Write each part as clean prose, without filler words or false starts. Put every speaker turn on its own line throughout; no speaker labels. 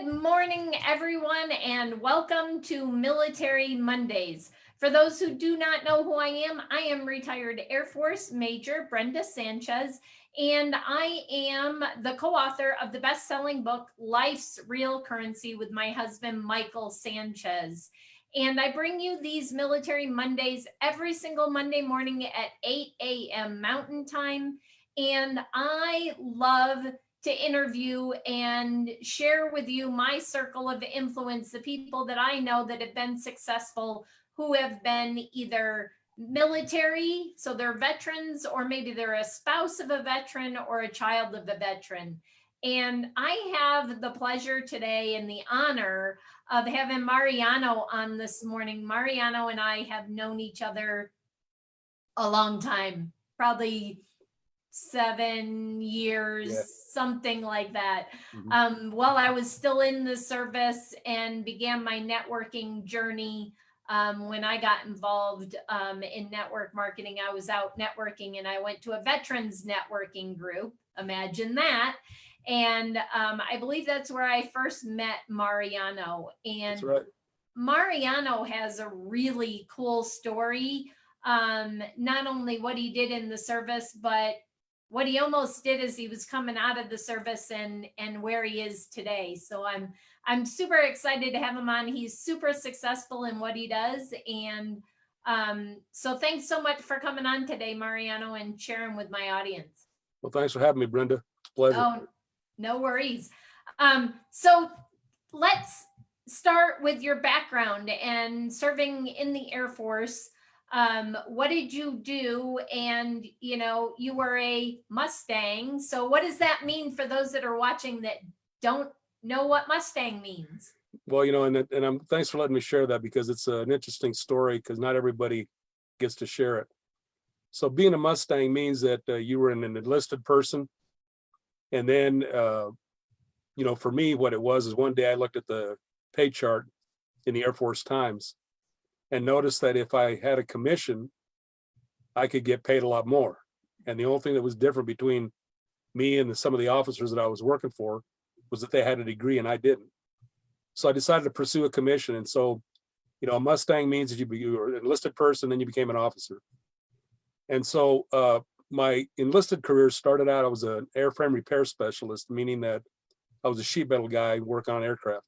morning, everyone, and welcome to Military Mondays. For those who do not know who I am retired Air Force Major Brenda Sanchez, and I am the co-author of the best-selling book, Life's Real Currency, with my husband, Michael Sanchez. And I bring you these Military Mondays every single Monday morning at 8 a.m. Mountain Time. And I love to interview and share with you my circle of influence, the people that I know that have been successful, who have been either military, so they're veterans, or maybe they're a spouse of a veteran or a child of a veteran. And I have the pleasure today and the honor of having Mariano on this morning. Mariano and I have known each other a long time, probably 7 years,
Yeah.
something like that. While I was still in the service and began my networking journey, when I got involved in network marketing, I was out networking and I went to a veterans networking group. Imagine that. And I believe that's where I first met Mariano. And
That's right.
Mariano has a really cool story. Not only what he did in the service, but what he almost did as he was coming out of the service and where he is today. So I'm super excited to have him on. He's super successful in what he does. And so thanks so much for coming on today, Mariano, and sharing with my audience.
Well, thanks for having me, Brenda. It's a pleasure.
Oh, no worries. So let's start with your background and serving in the Air Force. What did you do? And, you were a Mustang. So what does that mean for those that are watching that don't know what Mustang means? Well,
and thanks for letting me share that, because it's an interesting story, because not everybody gets to share it. So being a Mustang means that you were an enlisted person. And then, for me, what it was is one day I looked at the pay chart in the Air Force Times and noticed that if I had a commission, I could get paid a lot more. And the only thing that was different between me and some of the officers that I was working for was that they had a degree and I didn't. So I decided to pursue a commission. And so, a Mustang means that you were an enlisted person, then you became an officer. And so my enlisted career started out, I was an airframe repair specialist, meaning that I was a sheet metal guy working on aircraft.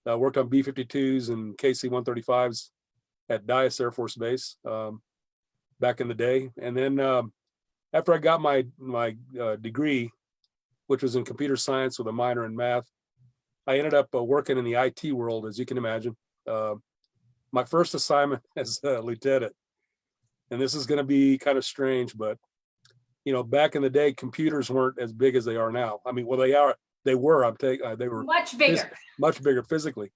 I worked on B-52s and KC-135s at Dyess Air Force Base back in the day. And then after I got my degree, which was in computer science with a minor in math, I ended up working in the IT world, as you can imagine. My first assignment as a lieutenant, and this is going to be kind of strange, but back in the day, computers weren't as big as they are now. I mean, well, they were. They were
much bigger,
much bigger physically.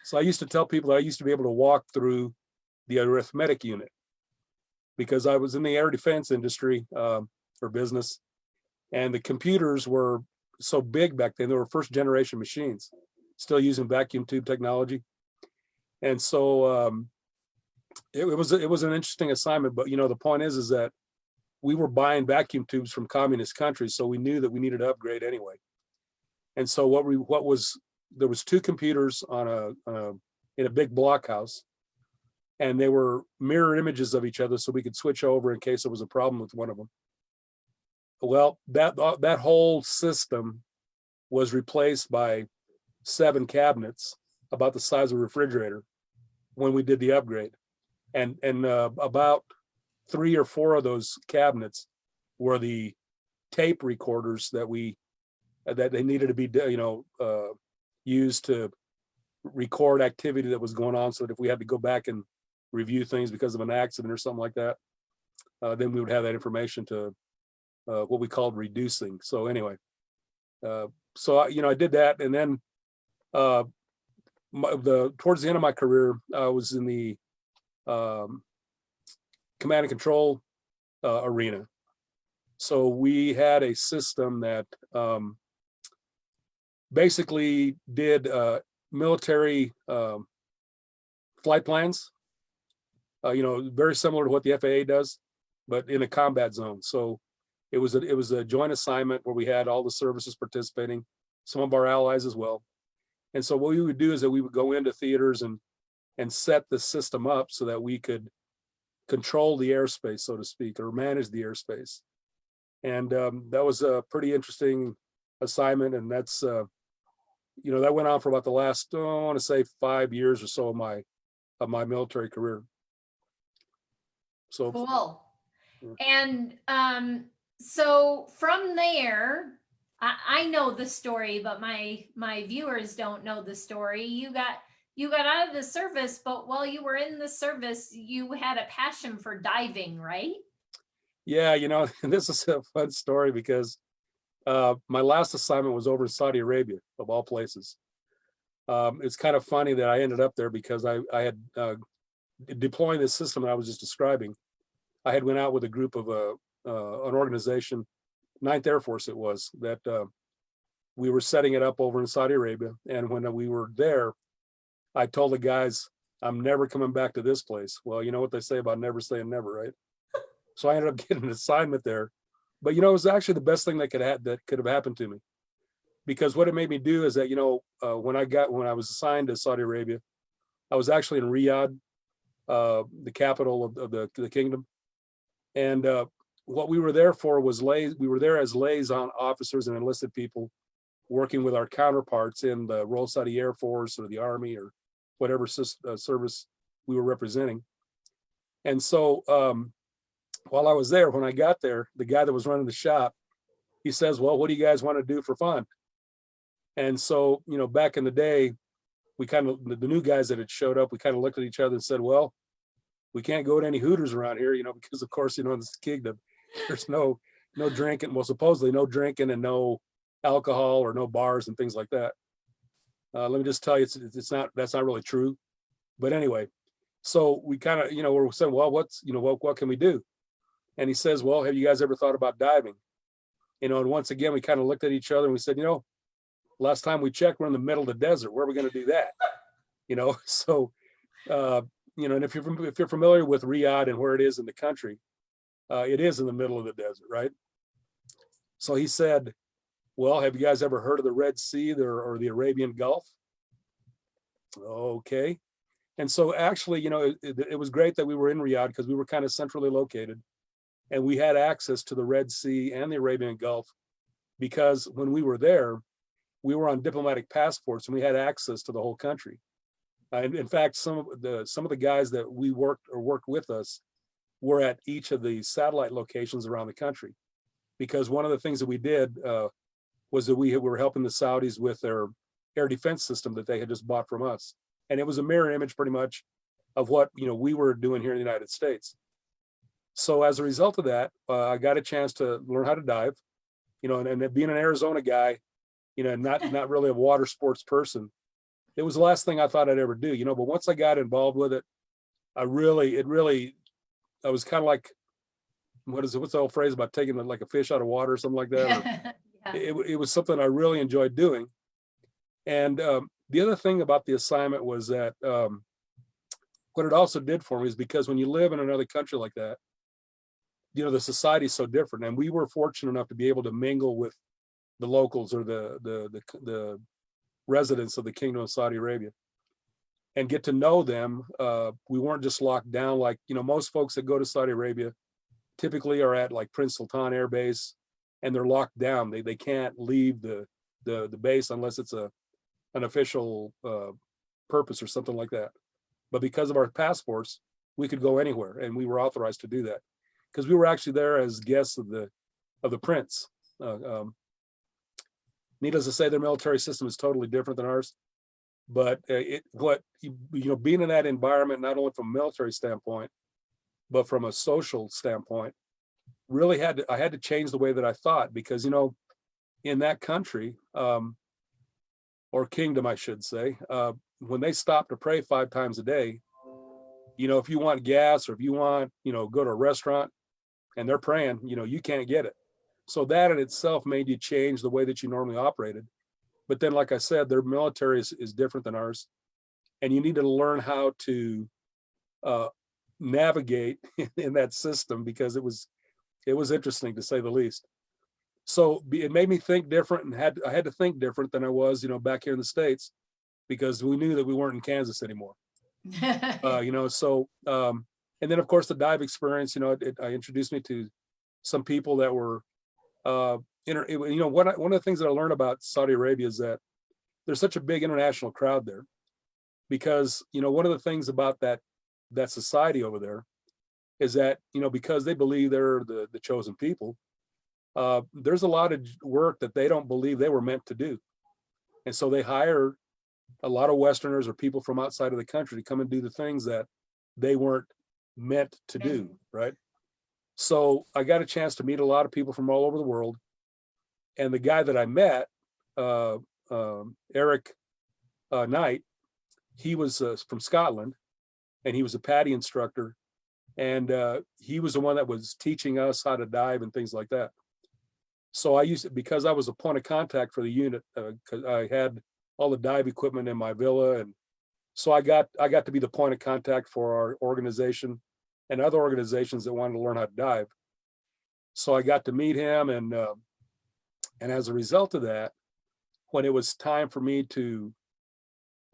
So I used to tell people that I used to be able to walk through the arithmetic unit, because I was in the air defense industry or business, and the computers were so big back then. They were first generation machines, still using vacuum tube technology, and so it was an interesting assignment. But the point is that we were buying vacuum tubes from communist countries, so we knew that we needed to upgrade anyway. And so there was two computers in a big blockhouse, and they were mirror images of each other, so we could switch over in case there was a problem with one of them. Well, that whole system was replaced by 7 cabinets about the size of a refrigerator when we did the upgrade, and about 3 or 4 of those cabinets were the tape recorders that they needed to be used to record activity that was going on, so that if we had to go back and review things because of an accident or something like that, then we would have that information to what we called reducing. So anyway, so I did that, and then towards the end of my career, I was in the command and control arena. So we had a system that basically did military flight plans, very similar to what the FAA does, but in a combat zone. So it was a joint assignment where we had all the services participating, some of our allies as well. And so what we would do is that we would go into theaters and set the system up so that we could control the airspace, so to speak, or manage the airspace. And that was a pretty interesting assignment. And that's, that went on for about the last, I want to say 5 years or so of my military career. So
cool. And so from there, I know the story, but my viewers don't know the story. You got out of the service, but while you were in the service, you had a passion for diving, right?
yeah, this is a fun story because my last assignment was over in Saudi Arabia, of all places. It's kind of funny that I ended up there because I had deploying this system that I was just describing. I had went out with a group of an organization, 9th Air Force it was, that we were setting it up over in Saudi Arabia. And when we were there, I told the guys, I'm never coming back to this place. Well, you know what they say about never saying never, right? So I ended up getting an assignment there. But, it was actually the best thing that could have happened to me. Because what it made me do is that, when I was assigned to Saudi Arabia, I was actually in Riyadh, the capital of the kingdom. And what we were there for was we were there as liaison officers and enlisted people working with our counterparts in the Royal Saudi Air Force or the Army or whatever service we were representing. And so while I was there, when I got there, the guy that was running the shop, he says, well, what do you guys want to do for fun? And so, back in the day, we kind of, the new guys that had showed up, we kind of looked at each other and said, well, we can't go to any Hooters around here, because of course, in this kingdom, there's no drinking, well, supposedly no drinking and no alcohol or no bars and things like that. Let me just tell you, that's not really true. But anyway, so we kind of, we're saying, well, what can we do? And he says, well, have you guys ever thought about diving? And once again, we kind of looked at each other and we said, last time we checked, we're in the middle of the desert. Where are we going to do that? So, and if you're familiar with Riyadh and where it is in the country, it is in the middle of the desert, right? So he said, well, have you guys ever heard of the Red Sea or the Arabian Gulf? Okay. And so actually, it was great that we were in Riyadh because we were kind of centrally located and we had access to the Red Sea and the Arabian Gulf because when we were there, we were on diplomatic passports and we had access to the whole country. And in fact, some of the guys that we worked with us were at each of the satellite locations around the country, because one of the things that we did was that we were helping the Saudis with their air defense system that they had just bought from us, and it was a mirror image pretty much of what we were doing here in the United States. So as a result of that, I got a chance to learn how to dive, and being an Arizona guy, not really a water sports person. It was the last thing I thought I'd ever do, but once I got involved with it, I was kind of like, what's the old phrase about taking like a fish out of water or something like that?
Yeah.
It was something I really enjoyed doing. And the other thing about the assignment was that what it also did for me is because when you live in another country like that, the society is so different. And we were fortunate enough to be able to mingle with the locals or the residents of the Kingdom of Saudi Arabia and get to know them. We weren't just locked down like, most folks that go to Saudi Arabia typically are at like Prince Sultan Air Base and they're locked down. They can't leave the base unless it's an official purpose or something like that. But because of our passports, we could go anywhere and we were authorized to do that because we were actually there as guests of the prince. Needless to say, their military system is totally different than ours. But being in that environment, not only from a military standpoint, but from a social standpoint, really I had to change the way that I thought because, in that country, or kingdom, I should say, when they stop to pray 5 times a day, if you want gas or if you want, go to a restaurant and they're praying, you can't get it. So that in itself made you change the way that you normally operated. But then, like I said, their military is different than ours. And you need to learn how to navigate in that system because it was interesting to say the least. So it made me think different and I had to think different than I was, back here in the States. because we knew that we weren't in Kansas anymore. So, and then of course the dive experience, I introduced me to some people that were, one of the things that I learned about Saudi Arabia is that there's such a big international crowd there, because, one of the things about that society over there is that, because they believe they're the chosen people, there's a lot of work that they don't believe they were meant to do. And so they hire a lot of Westerners or people from outside of the country to come and do the things that they weren't meant to do, right? So I got a chance to meet a lot of people from all over the world. And the guy that I met, Eric Knight, he was from Scotland, and he was a PADI instructor. And he was the one that was teaching us how to dive and things like that. So I used it because I was a point of contact for the unit, because I had all the dive equipment in my villa. And so I got to be the point of contact for our organization and other organizations that wanted to learn how to dive. So I got to meet him. And as a result of that, when it was time for me to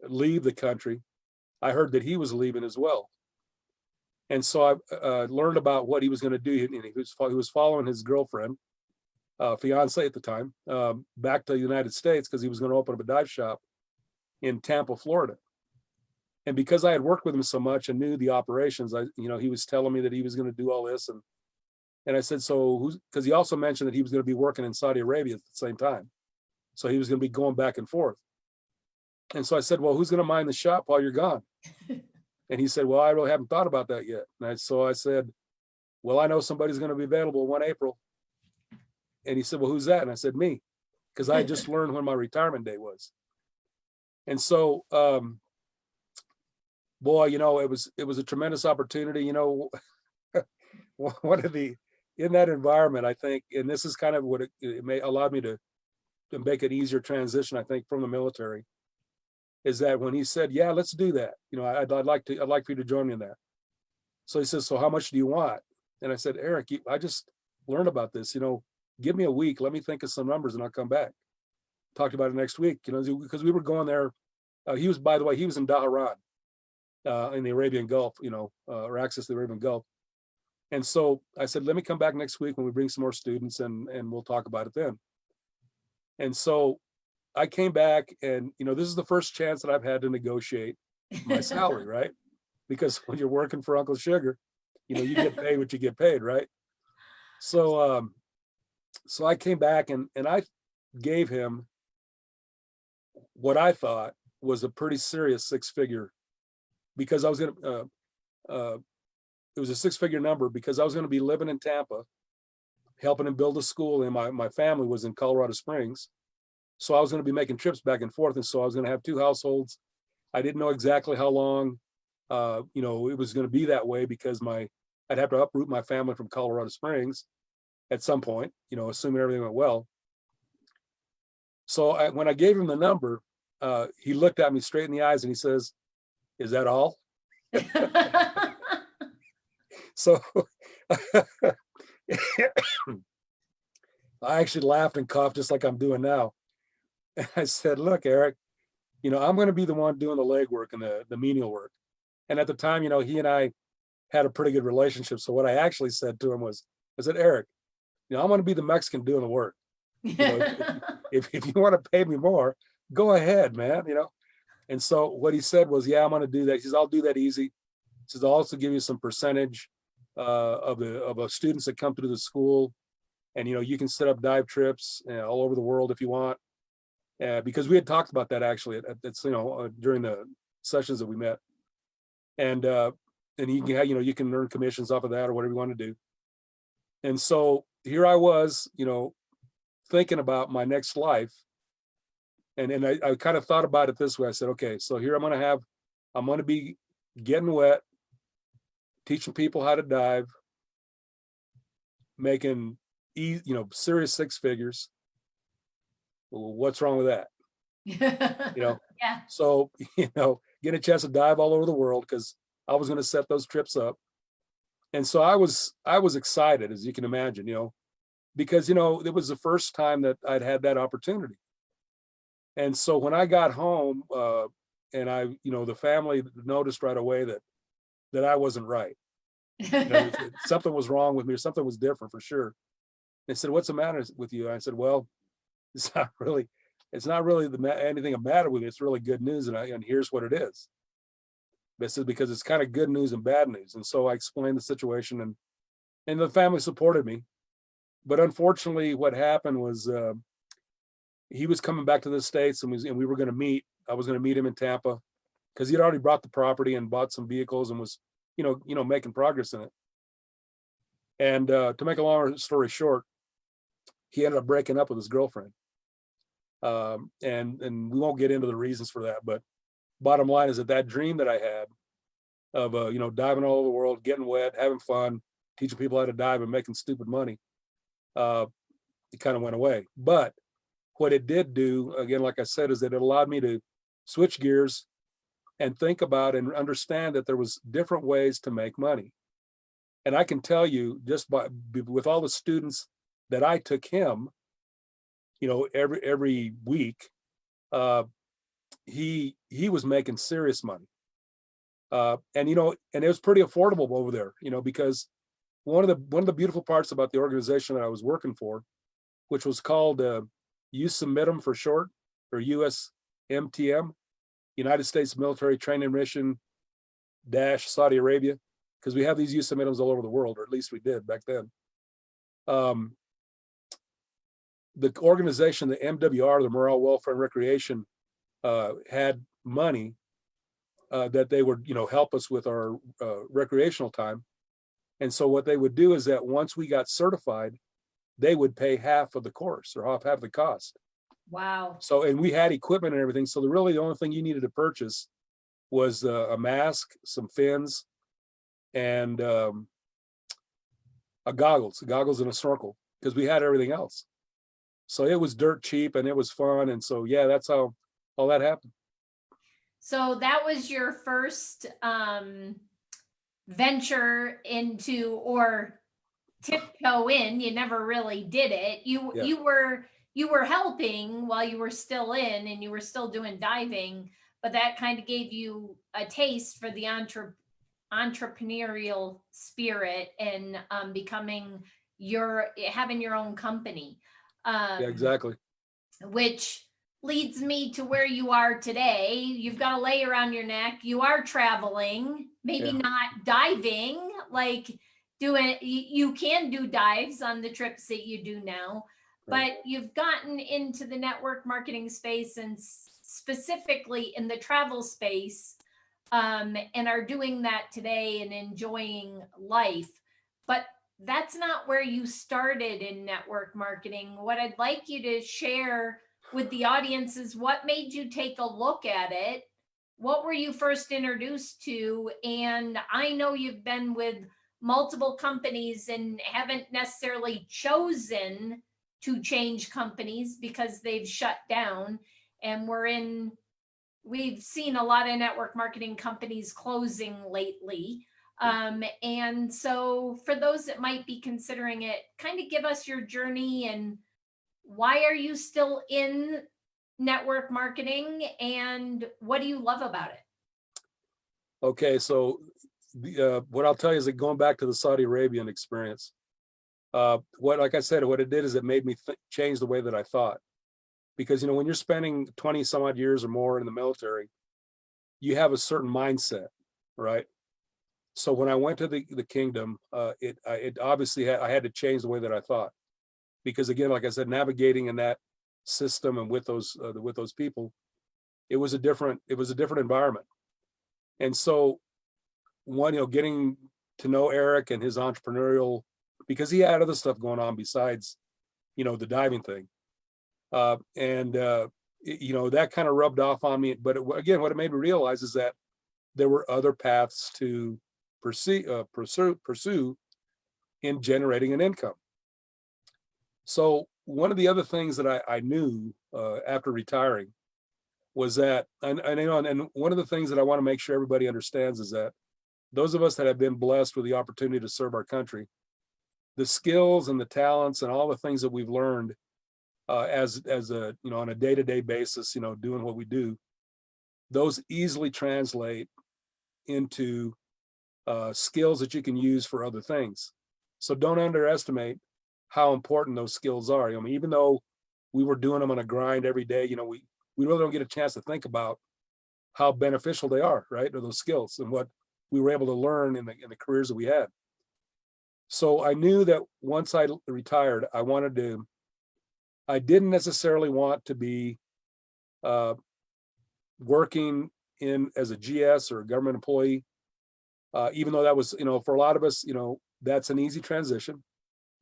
leave the country, I heard that he was leaving as well. And so I learned about what he was going to do. And he was following his girlfriend, fiance at the time, back to the United States, because he was going to open up a dive shop in Tampa, Florida. And because I had worked with him so much and knew the operations, he was telling me that he was going to do all this. And I said, so because he also mentioned that he was going to be working in Saudi Arabia at the same time. So he was going to be going back and forth. And so I said, well, who's going to mind the shop while you're gone? And he said, well, I really haven't thought about that yet. And so I said, well, I know somebody's going to be available 1 April. And he said, well, who's that? And I said, me, because I just learned when my retirement day was. And so, boy, it was a tremendous opportunity. In that environment, I think, and this is kind of what it may allow me to make an easier transition, I think, from the military, is that when he said, yeah, let's do that. I'd like for you to join me in that. So he says, so how much do you want? And I said, Eric, I just learned about this, give me a week. Let me think of some numbers and I'll come back. Talked about it next week, because we were going there. He was in Dhahran, in the Arabian Gulf, or access to the Arabian Gulf. And so I said, let me come back next week when we bring some more students and we'll talk about it then. And so I came back, and, this is the first chance that I've had to negotiate my salary, right? Because when you're working for Uncle Sugar, you get paid what you get paid, right? So, so I came back and I gave him what I thought was a pretty serious 6-figure, because I was going to, it was a 6-figure number, because I was going to be living in Tampa, helping him build a school, and my family was in Colorado Springs. So I was going to be making trips back and forth. And so I was going to have 2 households. I didn't know exactly how long, it was going to be that way, because I'd have to uproot my family from Colorado Springs at some point, assuming everything went well. So when I gave him the number, he looked at me straight in the eyes and he says, is that all? So I actually laughed and coughed just like I'm doing now. And I said, look, Eric, I'm going to be the one doing the legwork and the menial work. And at the time, he and I had a pretty good relationship. So what I actually said to him was, I said, Eric, I'm going to be the Mexican doing the work. If you want to pay me more, go ahead, man. And so what he said was, yeah, I'm going to do that. He says, I'll do that easy. He says, I'll also give you some percentage of the students that come through the school. And, you can set up dive trips all over the world if you want. Because we had talked about that actually during the sessions that we met. And you can, you can earn commissions off of that or whatever you want to do. And so here I was, thinking about my next life. And I kind of thought about it this way. I said, okay, so here I'm going to be getting wet, teaching people how to dive, making, serious 6 figures. Well, what's wrong with that? Yeah. So, getting a chance to dive all over the world, because I was going to set those trips up. And so I was excited, as you can imagine, because, it was the first time that I'd had that opportunity. And so when I got home, the family noticed right away that I wasn't right. Something was wrong with me, or something was different for sure. They said, "What's the matter with you?" I said, "Well, it's not really, anything the matter with me. It's really good news, and here's what it is." They said, because it's kind of good news and bad news. And so I explained the situation, and the family supported me. But unfortunately, what happened was he was coming back to the States, and we were going to meet. I was going to meet him in Tampa because he'd already bought the property and bought some vehicles and was, making progress in it. And to make a long story short, he ended up breaking up with his girlfriend. And we won't get into the reasons for that, but bottom line is that dream that I had of diving all over the world, getting wet, having fun, teaching people how to dive and making stupid money, it kind of went away. But what it did do, again, like I said, is that it allowed me to switch gears and think about and understand that there was different ways to make money. And I can tell you, just with all the students that I took him, every week, he was making serious money. And it was pretty affordable over there, because one of the beautiful parts about the organization that I was working for, which was called You Submit 'em for short, or USMTM, United States Military Training Mission - Saudi Arabia, because we have these youth submittals all over the world, or at least we did back then. The organization, the MWR, the Morale, Welfare, and Recreation, had money that they would, help us with our recreational time. And so what they would do is that once we got certified, they would pay half of the course, or half the cost.
Wow.
So, and we had equipment and everything. So the only thing you needed to purchase was a mask, some fins, and a goggles and a snorkel, because we had everything else. So it was dirt cheap and it was fun. And so, yeah, that's how all that happened.
So that was your first venture into, or tiptoe in. You never really did it. You were helping while you were still in, and you were still doing diving, but that kind of gave you a taste for the entrepreneurial spirit and having your own company.
Yeah, exactly.
Which leads me to where you are today. You've got a lei around your neck. You are traveling, maybe not diving, like you can do dives on the trips that you do now, but you've gotten into the network marketing space, and specifically in the travel space, and are doing that today and enjoying life. But that's not where you started in network marketing. What I'd like you to share with the audience is what made you take a look at it. What were you first introduced to? And I know you've been with multiple companies and haven't necessarily chosen to change companies because they've shut down. And we've seen a lot of network marketing companies closing lately. And so for those that might be considering it, kind of give us your journey, and why are you still in network marketing, and what do you love about it?
Okay, so what I'll tell you is that going back to the Saudi Arabian experience, like I said, what it did is it made me change the way that I thought. Because, when you're spending 20 some odd years or more in the military, you have a certain mindset, right? So when I went to the kingdom, it obviously I had to change the way that I thought, because again, like I said, navigating in that system and with those people, it was a different environment. And so getting to know Eric and his entrepreneurial, because he had other stuff going on besides, the diving thing. That kind of rubbed off on me. But again, what it made me realize is that there were other paths to pursue in generating an income. So one of the other things that I knew after retiring was that, and one of the things that I want to make sure everybody understands is that those of us that have been blessed with the opportunity to serve our country, the skills and the talents and all the things that we've learned as a on a day-to-day basis, doing what we do, those easily translate into skills that you can use for other things. So don't underestimate how important those skills are. I mean, even though we were doing them on a grind every day, we really don't get a chance to think about how beneficial they are, right? Or those skills and what we were able to learn in the careers that we had. So I knew that once I retired, I didn't necessarily want to be working in as a GS or a government employee, even though that was, for a lot of us, that's an easy transition.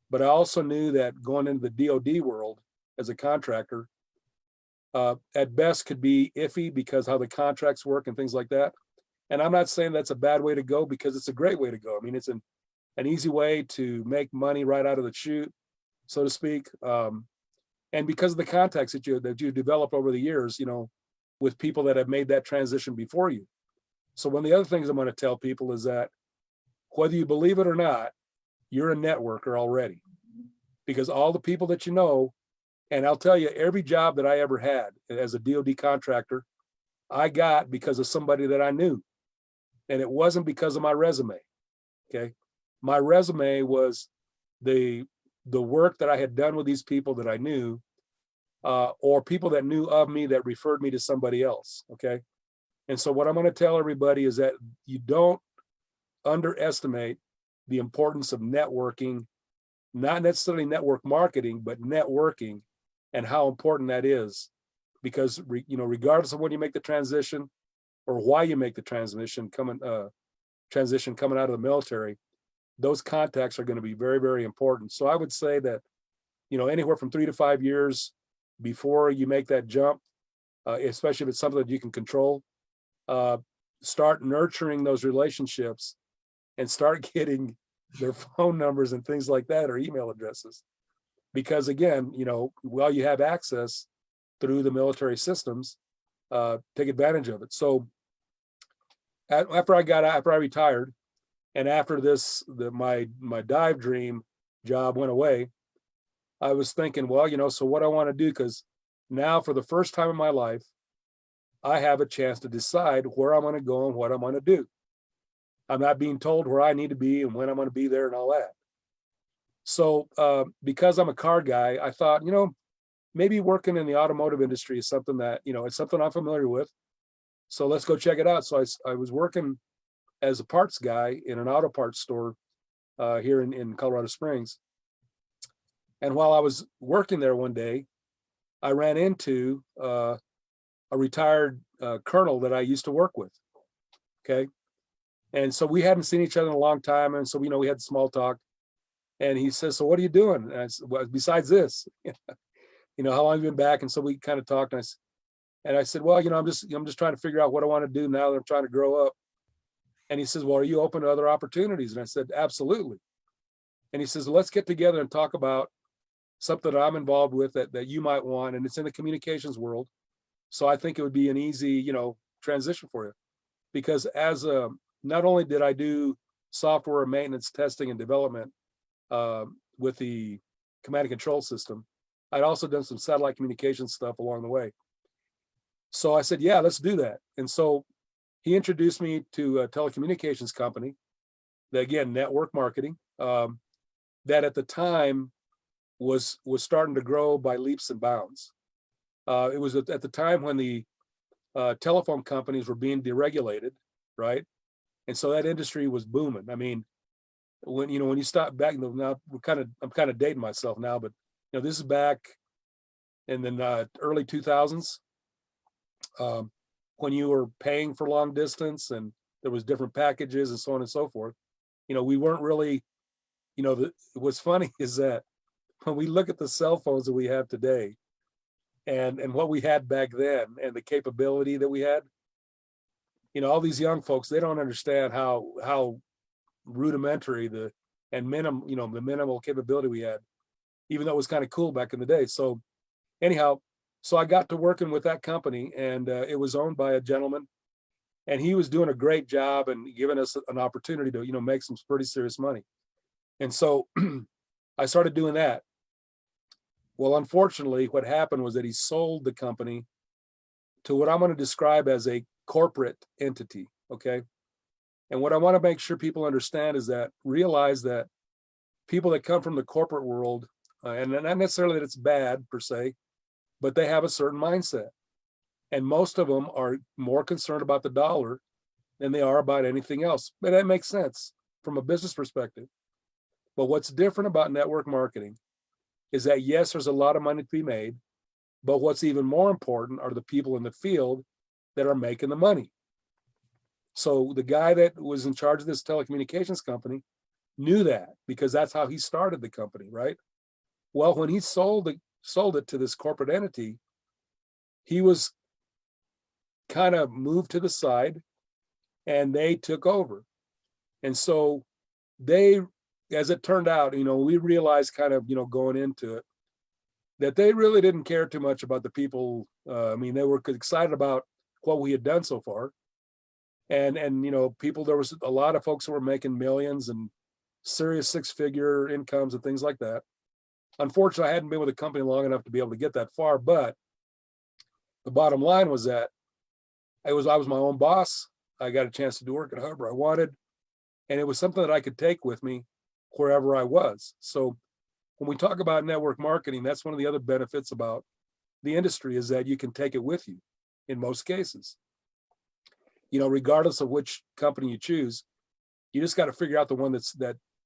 But I also knew that going into the DoD world as a contractor, at best could be iffy because how the contracts work and things like that. And I'm not saying that's a bad way to go, because it's a great way to go. I mean, it's an easy way to make money right out of the chute, so to speak. And because of the contacts that you develop over the years, with people that have made that transition before you. So one of the other things I'm going to tell people is that whether you believe it or not, you're a networker already, because all the people that you know, and I'll tell you, every job that I ever had as a DoD contractor, I got because of somebody that I knew. And it wasn't because of my resume. Okay. My resume was the work that I had done with these people that I knew, or people that knew of me that referred me to somebody else. Okay. And so what I'm going to tell everybody is that you don't underestimate the importance of networking, not necessarily network marketing, but networking, and how important that is. Because regardless of when you make the transition or why you make the transition coming out of the military, those contacts are going to be very, very important. So I would say that, anywhere from 3 to 5 years before you make that jump, especially if it's something that you can control, start nurturing those relationships and start getting their phone numbers and things like that, or email addresses. Because again, while you have access through the military systems, take advantage of it. So after I retired, and after my dive dream job went away, I was thinking, well, so what I want to do, because now for the first time in my life, I have a chance to decide where I'm going to go and what I'm going to do. I'm not being told where I need to be and when I'm going to be there and all that. So because I'm a car guy, I thought, maybe working in the automotive industry is something that, it's something I'm familiar with. So let's go check it out. So I was working as a parts guy in an auto parts store here in Colorado Springs. And while I was working there one day, I ran into a retired colonel that I used to work with. Okay. And so we hadn't seen each other in a long time. And so, we had small talk. And he says, so what are you doing? And I said, well, besides this, how long have you been back? And so we kind of talked. And I said, well, I'm just trying to figure out what I want to do now that I'm trying to grow up. And he says, well, are you open to other opportunities? And I said, absolutely. And he says, well, let's get together and talk about something that I'm involved with that you might want. And it's in the communications world. So I think it would be an easy, transition for you. Because not only did I do software maintenance, testing, and development with the command and control system, I'd also done some satellite communication stuff along the way. So I said, yeah, let's do that. And so he introduced me to a telecommunications company that, again, network marketing, that at the time was starting to grow by leaps and bounds. It was at the time when the telephone companies were being deregulated, right? And so that industry was booming. I mean, when you stop back, now I'm kind of dating myself now, but this is back in the early 2000s, when you were paying for long distance and there was different packages and so on and so forth. We weren't really, what's funny is that when we look at the cell phones that we have today and what we had back then and the capability that we had, all these young folks, they don't understand how rudimentary the minimal capability we had, even though it was kind of cool back in the day. So anyhow, so I got to working with that company, and it was owned by a gentleman, and he was doing a great job and giving us an opportunity to, make some pretty serious money. And so I started doing that. Well, unfortunately, what happened was that he sold the company to what I'm going to describe as a corporate entity. Okay. And what I want to make sure people understand is that realize that people that come from the corporate world, and not necessarily that it's bad per se, but they have a certain mindset. And most of them are more concerned about the dollar than they are about anything else. But that makes sense from a business perspective. But what's different about network marketing is that, yes, there's a lot of money to be made, but what's even more important are the people in the field that are making the money. So the guy that was in charge of this telecommunications company knew that, because that's how he started the company, right? Well, when he sold it to this corporate entity, he was kind of moved to the side and they took over. And so they, as it turned out, we realized kind of, going into it, that they really didn't care too much about the people. They were excited about what we had done so far. And people, there was a lot of folks who were making millions and serious six-figure incomes and things like that. Unfortunately, I hadn't been with the company long enough to be able to get that far, but the bottom line was that I was my own boss. I got a chance to do work at however I wanted, and it was something that I could take with me wherever I was. So when we talk about network marketing, that's one of the other benefits about the industry, is that you can take it with you in most cases. Regardless of which company you choose, you just got to figure out the one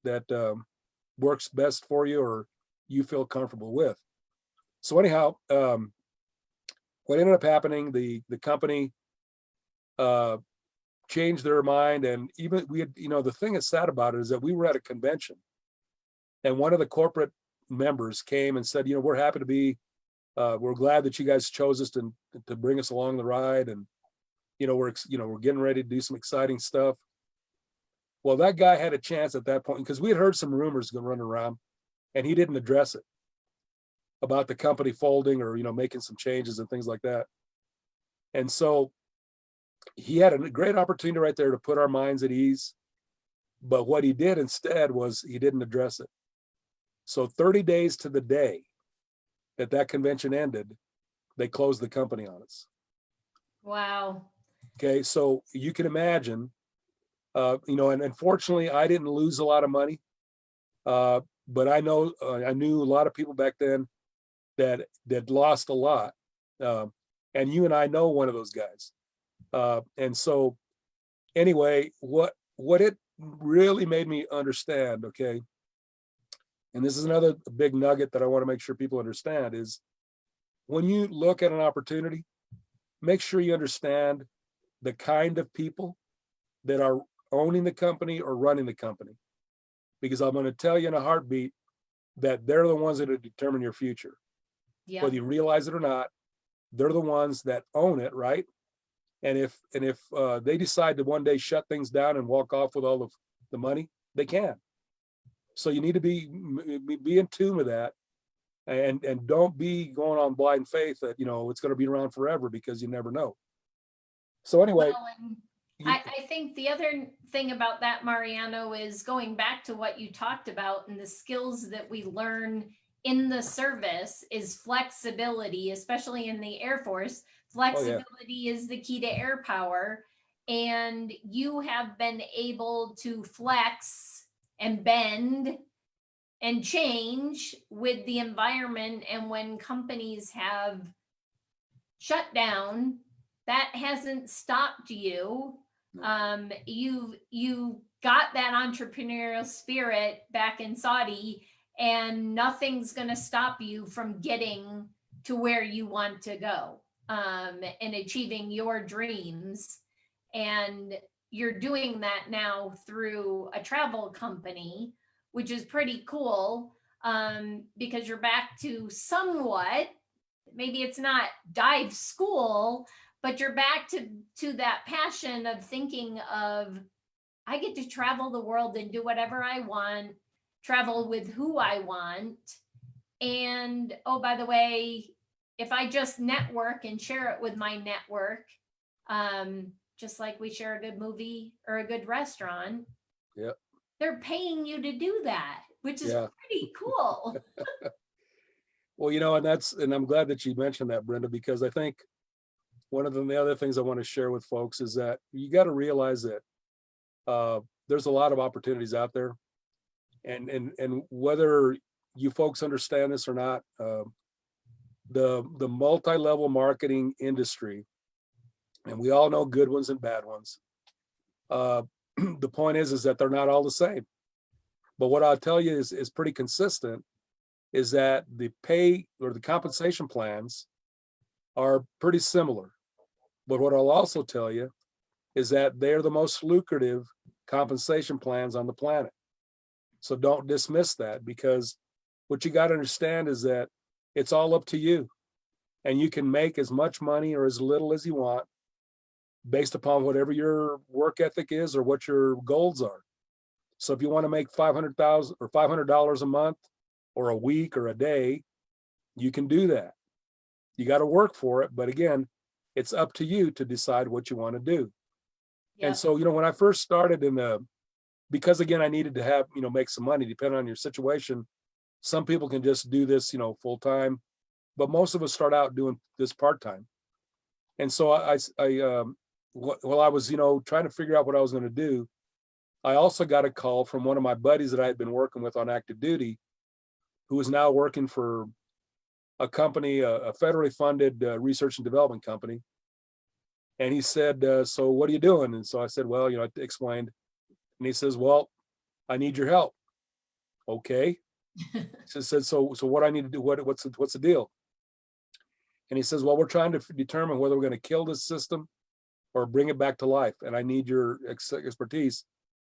that works best for you or you feel comfortable with. So anyhow, what ended up happening, the company changed their mind, and even we had, the thing that's sad about it is that we were at a convention, and one of the corporate members came and said, we're happy to be, we're glad that you guys chose us to bring us along the ride, and we're getting ready to do some exciting stuff. Well, that guy had a chance at that point, because we had heard some rumors going running around, and he didn't address it about the company folding or making some changes and things like that. And so he had a great opportunity right there to put our minds at ease. But what he did instead was he didn't address it. So 30 days to the day that convention ended, they closed the company on us.
Wow.
Okay, so you can imagine, and unfortunately, I didn't lose a lot of money, but I knew a lot of people back then that lost a lot, and you and I know one of those guys. And so, anyway, what it really made me understand, okay, and this is another big nugget that I want to make sure people understand, is when you look at an opportunity, make sure you understand the kind of people that are owning the company or running the company. Because I'm going to tell you in a heartbeat that they're the ones that determine your future. Yeah. Whether you realize it or not, they're the ones that own it, right? And if they decide to one day shut things down and walk off with all of the money, they can. So you need to be in tune with that, and don't be going on blind faith that it's going to be around forever, because you never know. So anyway,
I think the other thing about that, Mariano, is going back to what you talked about and the skills that we learn in the service is flexibility, especially in the Air Force. Flexibility is the key to air power. And you have been able to flex and bend and change with the environment. And when companies have shut down, that hasn't stopped you. You got that entrepreneurial spirit back in Saudi, and nothing's going to stop you from getting to where you want to go, and achieving your dreams. And you're doing that now through a travel company, which is pretty cool, because you're back to somewhat, maybe it's not dive school, but you're back to that passion of thinking of, I get to travel the world and do whatever I want, travel with who I want. And oh, by the way, if I just network and share it with my network, just like we share a good movie or a good restaurant,
yep,
they're paying you to do that, which is pretty cool.
Well, and I'm glad that you mentioned that, Brenda, because I think one of the other things I want to share with folks is that you got to realize that there's a lot of opportunities out there, and whether you folks understand this or not, the multi-level marketing industry, and we all know good ones and bad ones. The point is that they're not all the same. But what I'll tell you is pretty consistent, is that the pay or the compensation plans are pretty similar. But what I'll also tell you is that they're the most lucrative compensation plans on the planet. So don't dismiss that, because what you got to understand is that it's all up to you. And you can make as much money or as little as you want based upon whatever your work ethic is or what your goals are. So if you want to make $500,000 or $500 a month or a week or a day, you can do that. You got to work for it. But again, it's up to you to decide what you want to do.
Yeah.
And so, when I first started because again, I needed to have, make some money depending on your situation. Some people can just do this, full time, but most of us start out doing this part time. And so while I was, trying to figure out what I was going to do, I also got a call from one of my buddies that I had been working with on active duty, who is now working for a company, a federally funded research and development company. And he said, so what are you doing? And so I said, well, I explained. And he says, well, I need your help. Okay. He said, so what I need to do, what's the deal? And he says, well, we're trying to determine whether we're going to kill this system or bring it back to life. And I need your expertise,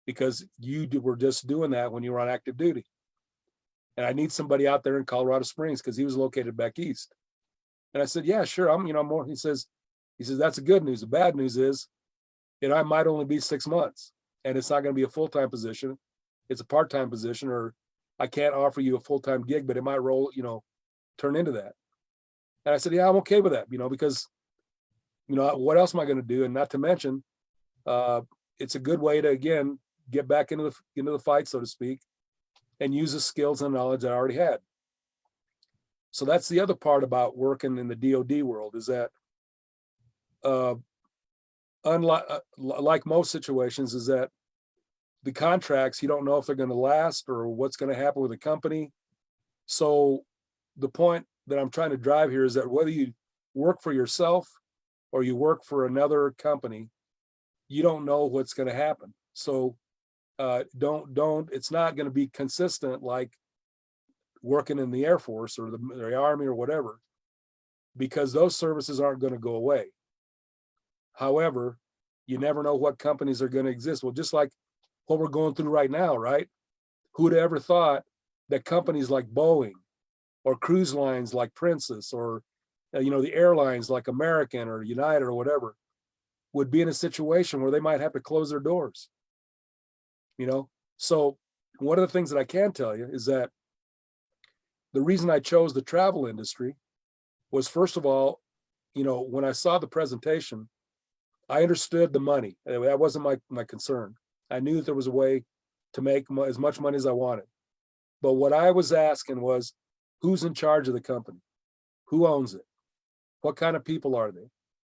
because you were just doing that when you were on active duty. And I need somebody out there in Colorado Springs, because he was located back east. And I said, yeah, sure. I'm more. He says, that's the good news. The bad news is, I might only be 6 months, and it's not going to be a full-time position. It's a part-time position, or I can't offer you a full-time gig, but it might roll, turn into that. And I said, yeah, I'm okay with that, because, what else am I going to do? And not to mention, it's a good way to, again, get back into the fight, so to speak, and use the skills and knowledge I already had. So that's the other part about working in the DoD world, is that like most situations, is that the contracts, you don't know if they're going to last or what's going to happen with the company. So the point that I'm trying to drive here is that whether you work for yourself or you work for another company, you don't know what's going to happen. So it's not going to be consistent like working in the Air Force or the Army or whatever, because those services aren't going to go away. However, you never know what companies are going to exist. Well, just like what we're going through right now, right? Who'd ever thought that companies like Boeing or cruise lines like Princess or, the airlines like American or United or whatever would be in a situation where they might have to close their doors? So one of the things that I can tell you is that the reason I chose the travel industry was, first of all, when I saw the presentation, I understood the money. That wasn't my concern. I knew that there was a way to make as much money as I wanted. But what I was asking was, who's in charge of the company? Who owns it? What kind of people are they?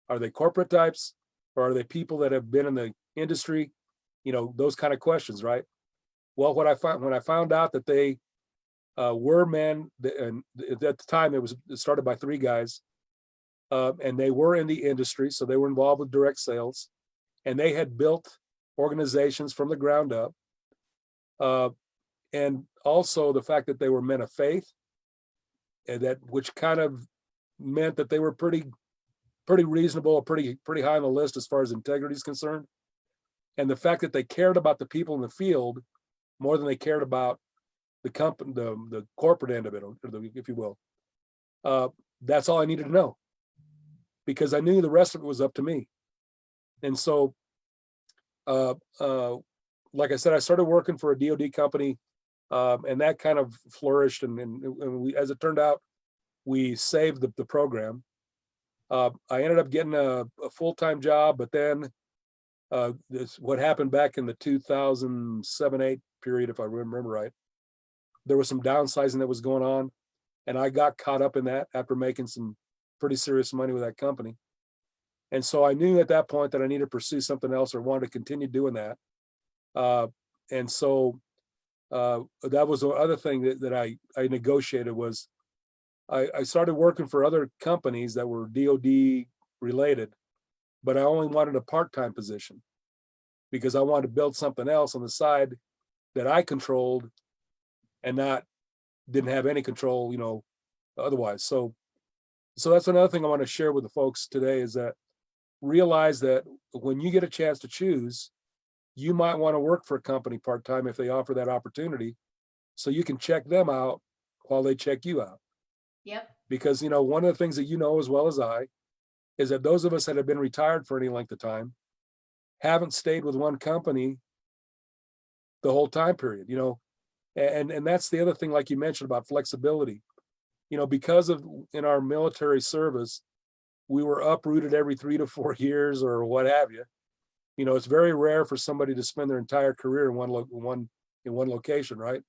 Are they corporate types, or are they people that have been in the industry? Those kind of questions, right? Well, when I found out that they were men, and at the time it started by 3 guys, and they were in the industry, so they were involved with direct sales, and they had built organizations from the ground up, and also the fact that they were men of faith, and which kind of meant that they were pretty reasonable, pretty high on the list as far as integrity is concerned, and the fact that they cared about the people in the field more than they cared about the company, the corporate end of it, or if you will. That's all I needed to know, because I knew the rest of it was up to me. And so, like I said, I started working for a DoD company, and that kind of flourished. And we, as it turned out, we saved the program. I ended up getting a full-time job, but then what happened back in the 2007-8 period, if I remember right, there was some downsizing that was going on, and I got caught up in that after making some pretty serious money with that company. And so I knew at that point that I needed to pursue something else or wanted to continue doing that. And so that was the other thing that I negotiated was I started working for other companies that were DoD related, but I only wanted a part-time position because I wanted to build something else on the side that I controlled and didn't have any control, otherwise. So that's another thing I want to share with the folks today is that realize that when you get a chance to choose, you might want to work for a company part-time if they offer that opportunity, so you can check them out while they check you out.
Yep.
Because, one of the things that you know as well as I is that those of us that have been retired for any length of time haven't stayed with one company the whole time period, and that's the other thing, like you mentioned about flexibility, because of in our military service, we were uprooted every 3 to 4 years or what have you. It's very rare for somebody to spend their entire career in one location, right?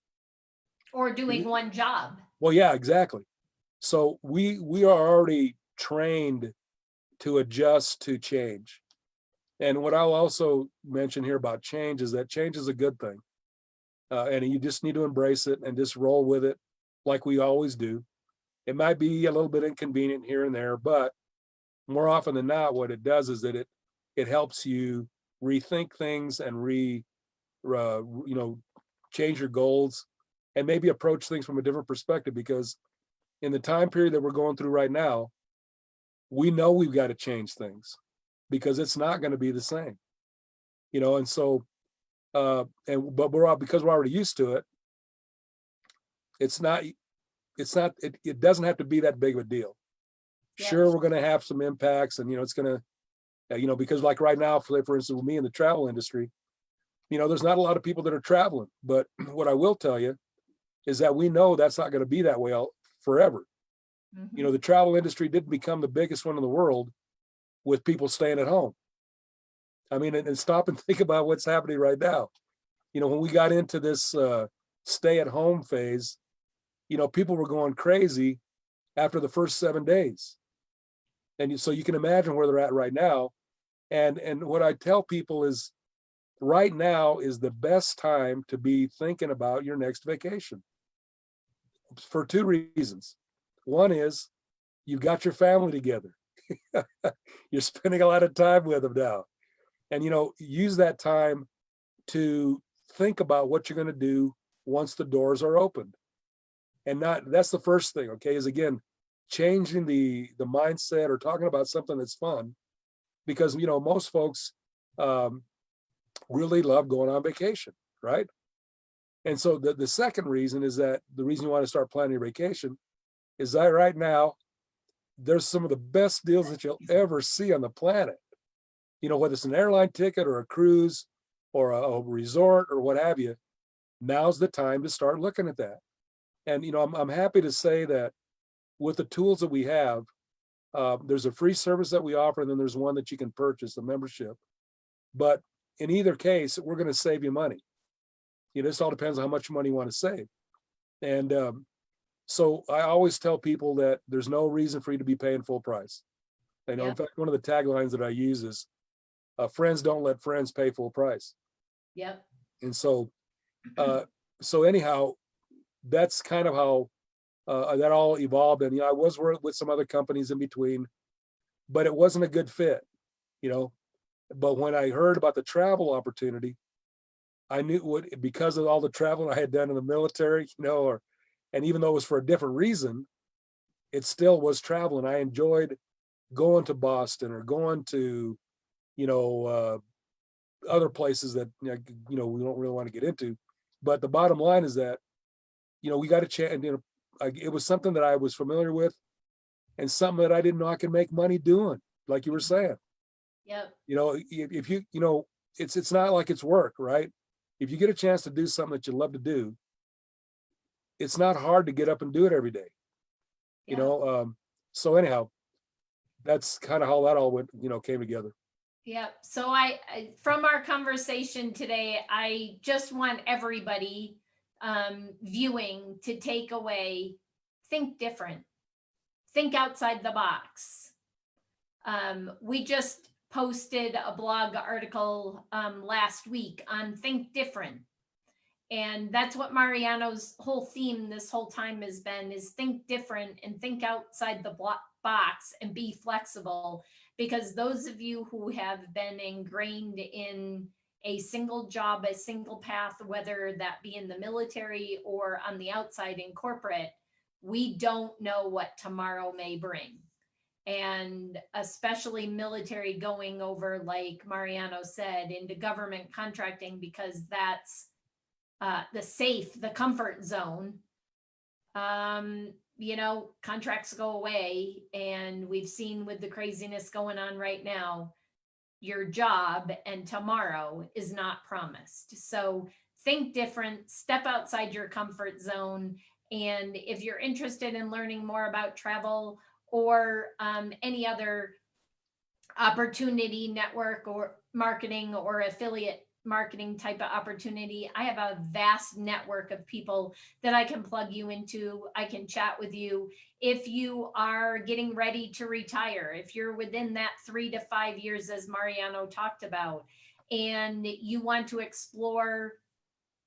Or doing one job.
Well, yeah, exactly. So we are already trained to adjust to change. And what I'll also mention here about change is that change is a good thing. And you just need to embrace it and just roll with it like we always do. It might be a little bit inconvenient here and there, but more often than not, what it does is that it helps you rethink things and change your goals and maybe approach things from a different perspective, because in the time period that we're going through right now, we know we've got to change things because it's not going to be the same, and so but because we're already used to it, it doesn't have to be that big of a deal.
Yes.
Sure, we're going to have some impacts, and it's going to because like right now, for instance, with me in the travel industry, there's not a lot of people that are traveling, but what I will tell you is that we know that's not going to be that way forever.
Mm-hmm.
The travel industry didn't become the biggest one in the world with people staying at home. I mean, and stop and think about what's happening right now. When we got into this stay at home phase, people were going crazy after the first 7 days. And so you can imagine where they're at right now. And what I tell people is right now is the best time to be thinking about your next vacation for 2 reasons. One is you've got your family together. You're spending a lot of time with them now. And, use that time to think about what you're going to do once the doors are opened. And that's the first thing, okay, is again, changing the mindset or talking about something that's fun, because, most folks really love going on vacation, right? And so the second reason is that the reason you want to start planning your vacation is that right now, there's some of the best deals that you'll ever see on the planet. Whether it's an airline ticket or a cruise or a resort or what have you, now's the time to start looking at that. And, I'm happy to say that with the tools that we have, there's a free service that we offer, and then there's one that you can purchase, a membership. But in either case, we're going to save you money. This all depends on how much money you want to save. And so I always tell people that there's no reason for you to be paying full price. In fact, one of the taglines that I use is, friends don't let friends pay full price.
Yep.
And so, anyhow, that's kind of how that all evolved. And, I was working with some other companies in between, but it wasn't a good fit, But when I heard about the travel opportunity, I knew because of all the traveling I had done in the military, and even though it was for a different reason, it still was traveling. I enjoyed going to Boston or going to, other places that, we don't really want to get into. But the bottom line is that, we got a chance, it was something that I was familiar with and something that I didn't know I could make money doing, like you were saying.
Yep.
If you, it's not like it's work, right? If you get a chance to do something that you love to do, it's not hard to get up and do it every day.
Yeah.
So anyhow, that's kind of how that all went, came together.
Yeah. So I from our conversation today, I just want everybody viewing to take away, think different, think outside the box. We just posted a blog article last week on Think Different. And that's what Mariano's whole theme this whole time has been, is think different and think outside the box and be flexible. Because those of you who have been ingrained in a single job, a single path, whether that be in the military or on the outside in corporate, we don't know what tomorrow may bring. And especially military going over, like Mariano said, into government contracting, because that's the comfort zone. Contracts go away, and we've seen with the craziness going on right now, your job and tomorrow is not promised. So think different, step outside your comfort zone. And if you're interested in learning more about travel or any other opportunity, network or marketing or affiliate marketing type of opportunity, I have a vast network of people that I can plug you into. I can chat with you. If you are getting ready to retire, if you're within that 3 to 5 years, as Mariano talked about, and you want to explore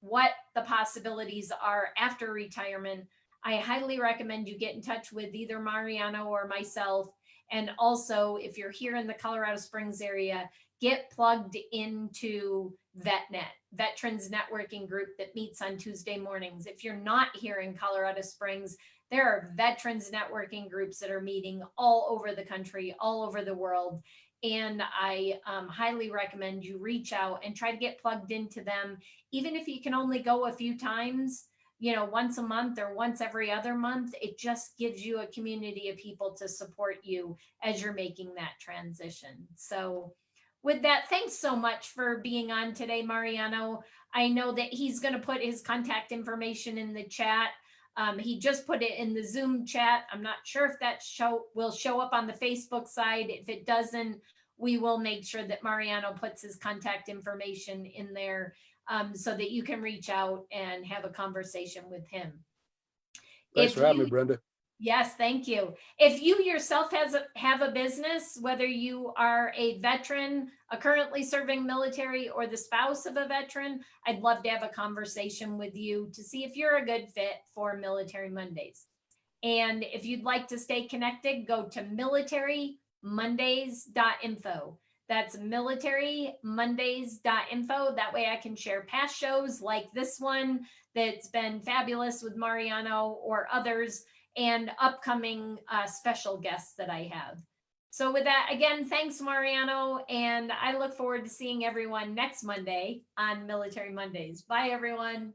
what the possibilities are after retirement, I highly recommend you get in touch with either Mariano or myself. And also, if you're here in the Colorado Springs area, get plugged into VetNet, Veterans Networking Group, that meets on Tuesday mornings. If you're not here in Colorado Springs, there are veterans networking groups that are meeting all over the country, all over the world. And I highly recommend you reach out and try to get plugged into them. Even if you can only go a few times, once a month or once every other month, it just gives you a community of people to support you as you're making that transition. So with that, thanks so much for being on today, Mariano. I know that he's going to put his contact information in the chat. He just put it in the Zoom chat. I'm not sure if that will show up on the Facebook side. If it doesn't, we will make sure that Mariano puts his contact information in there, so that you can reach out and have a conversation with him.
Thanks for having me, Brenda.
Yes, thank you. If you yourself have a business, whether you are a veteran, a currently serving military, or the spouse of a veteran, I'd love to have a conversation with you to see if you're a good fit for Military Mondays. And if you'd like to stay connected, go to militarymondays.info. That's militarymondays.info. That way I can share past shows like this one that's been fabulous with Mariano, or others, and upcoming special guests that I have. So with that, again, thanks, Mariano. And I look forward to seeing everyone next Monday on Military Mondays. Bye, everyone.